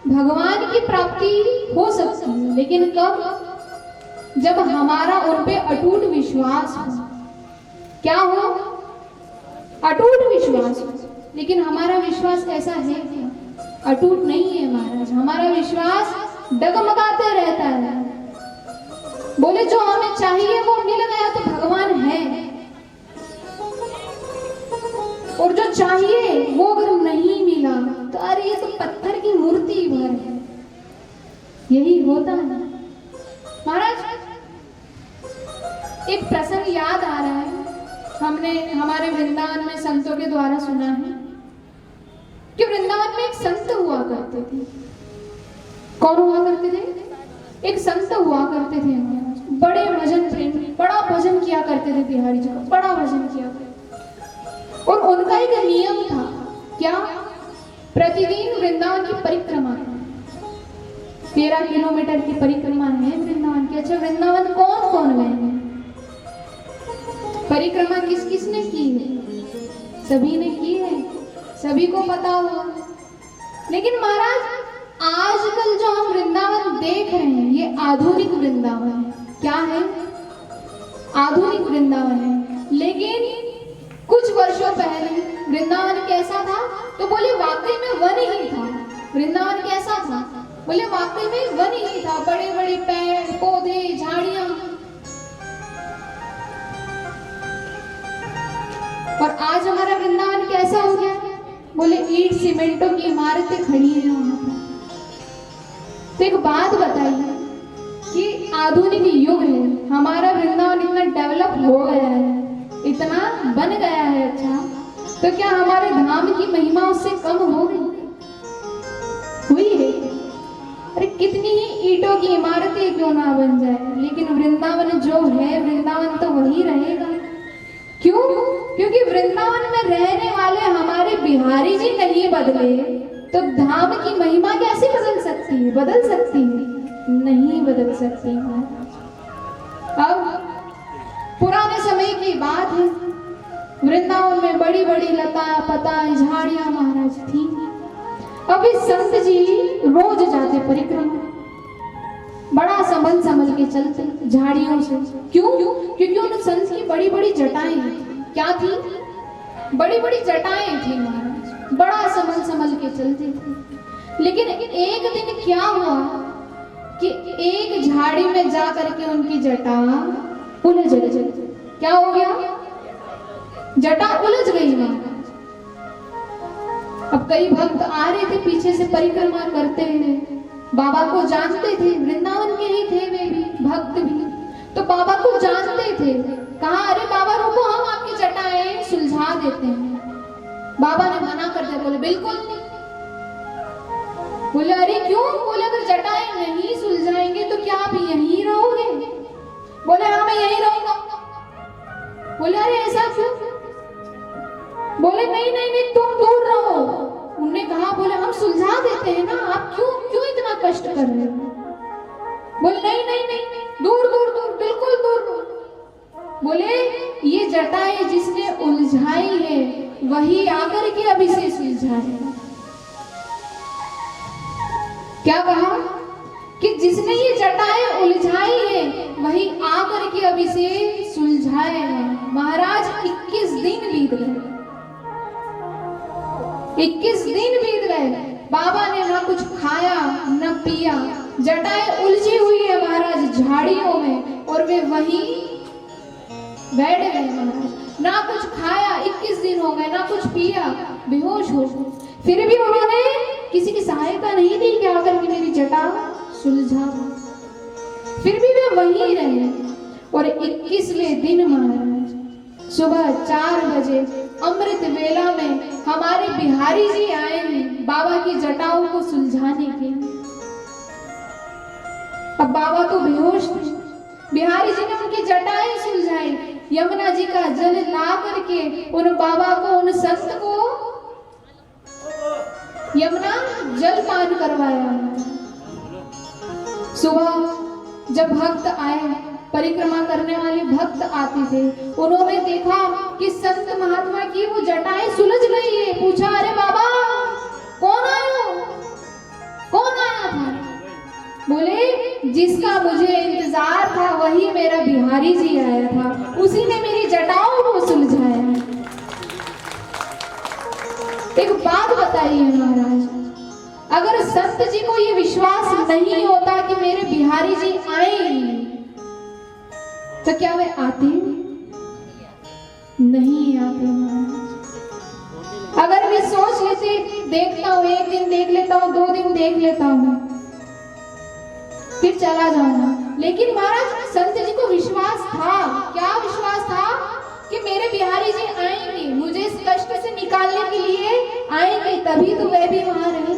भगवान की प्राप्ति हो सकती है, लेकिन कब? जब हमारा उन पे अटूट विश्वास हो। क्या हो? अटूट विश्वास हो। लेकिन हमारा विश्वास ऐसा है क्या? अटूट नहीं है महाराज। हमारा विश्वास डगमगाते रहता है। बोले जो हमें चाहिए वो मिल गया तो भगवान है, और जो चाहिए वो अगर नहीं मिला तो अरे ये तो पत्थर की मूर्ति भर है। यही होता है महाराज। एक प्रसंग याद आ रहा है, हमने हमारे वृंदावन में संतों के द्वारा सुना है कि वृंदावन में एक संत हुआ करते थे। कौन हुआ करते थे? एक संत हुआ करते थे। बड़े भजन प्रेमी, बड़ा भजन किया करते थे बिहारी जी का, बड़ा भजन किया करते। और उनका एक नियम था, क्या? प्रतिदिन वृंदावन की परिक्रमा, 13 किलोमीटर की परिक्रमा है वृंदावन की। अच्छा, वृंदावन कौन कौन गए हैं? परिक्रमा किस किस ने की है? सभी ने की है, सभी को पता होगा। लेकिन महाराज आजकल जो हम वृंदावन देख रहे हैं ये आधुनिक वृंदावन है। क्या है? आधुनिक वृंदावन है। लेकिन कुछ वर्षों पहले वृंदावन कैसा था? तो बोले वाकई में वन ही था। वृंदावन कैसा था? बोले वाकई में वन ही था। बड़े बड़े पेड़ पौधे झाड़ियां। और आज हमारा वृंदावन कैसा हो गया? बोले ईंट सीमेंटों की इमारतें खड़ी हैं वहां पर। तो एक बात बताइए कि आधुनिक युग है, हमारा वृंदावन इतना डेवलप हो गया है, इतना बन गया है अच्छा, तो क्या हमारे धाम की महिमा उससे कम हो गई? हुई है? अरे कितनी ही ईंटों की इमारतें क्यों ना बन जाए, लेकिन वृंदावन जो है वृंदावन तो वही रहेगा। क्यों? क्योंकि वृंदावन में रहने वाले हमारे बिहारी जी नहीं बदले तो धाम की महिमा कैसे बदल सकती है? बदल सकती है? नहीं बदल सकती है। अब पुराने समय की बात है, वृंदावन में बड़ी बड़ी लता पता झाड़ियां महाराज थी। अब इस संत जी रोज जाते परिक्रमा, बड़ा संभल संभल के चलते झाड़ियों से। क्यों? क्योंकि उन संत की बड़ी बड़ी जटाएं थी। क्या थी? बड़ी बड़ी जटाएं थी महाराज, बड़ा संभल संभल के चलते थे। लेकिन एक दिन क्या हुआ कि एक झाड़ी में जा करके उनकी जटा उलझ गई। क्या हो गया? जटा उलझ गई महाराज। अब कई भक्त आ रहे थे पीछे से परिक्रमा करते हुए, बाबा को जानते थे, वृंदावन के ही थे वे भी, भक्त भी, तो बाबा को जानते थे। कहा अरे बाबा रुको, हम आपकी जटाएं सुलझा देते हैं। बाबा ने मना कर दिया, बोले बिल्कुल नहीं। बोले अरे क्यों? बोले अगर जटाएं नहीं सुलझाएंगे तो क्या आप यहीं रहोगे? बोले हाँ मैं यहीं रहूंगा। बोले अरे ऐसा क्यों? बोले नहीं नहीं नहीं तुम दूर रहो। उन्होंने कहा बोले हम सुलझा देते हैं ना, आप क्यों क्यों इतना कष्ट कर रहे हो? बोले नहीं नहीं नहीं दूर दूर दूर, बिल्कुल दूर। बोले ये जटाएं जिसने उलझाई है वही आकर के अभी से सुलझाए। क्या कहा? कि जिसने ये जटाएं उलझाई है वही आकर के अभी से सुलझाए। महाराज 21 दिन बीत गए, 21 दिन बीत गए। बाबा ने ना कुछ खाया न पिया, जटाएं उलझी हुई है महाराज झाड़ियों में, और वे वहीं बैठ गए महाराज। ना कुछ खाया, 21 दिन हो गए, ना कुछ पिया, बेहोश हो गए। फिर भी उन्होंने किसी की सहायता नहीं दी कि आकर के मेरी जटा सुलझा। फिर भी वे वहीं रहे। और 21वें दिन महाराज सुबह 4 बजे अमृत वेला में हमारे बिहारी जी आए हैं बाबा की जटाओं को सुलझाने के लिए। अब बाबा तो बेहोश थे, बिहारी जी ने उनकी जटाएं सुलझाई, यमुना जी का जल ला करके उन बाबा को, उन संत को यमुना जल पान करवाया। सुबह जब भक्त आए, परिक्रमा करने वाले भक्त आते थे, उन्होंने देखा कि संत महात्मा की वो जटाएं सुलझ गई है। पूछा अरे बाबा कौन आए हो, कौन जिसका मुझे इंतजार था वही मेरा बिहारी जी आया था, उसी ने मेरी जटाओं को सुलझाया। एक बात बताइए महाराज, अगर संत जी को ये विश्वास नहीं होता कि मेरे बिहारी जी आएंगे, तो क्या वे आते? नहीं आते महाराज। अगर वे सोच लेते देखता हूं, एक दिन देख लेता हूं, 2 दिन देख लेता हूं, फिर चला जाऊंगा, लेकिन महाराज संत जी को विश्वास था। क्या विश्वास था? कि मेरे बिहारी जी आएंगे, मुझे इस कष्ट से निकालने के लिए आएंगे, तभी तो वे भी वहां रहे।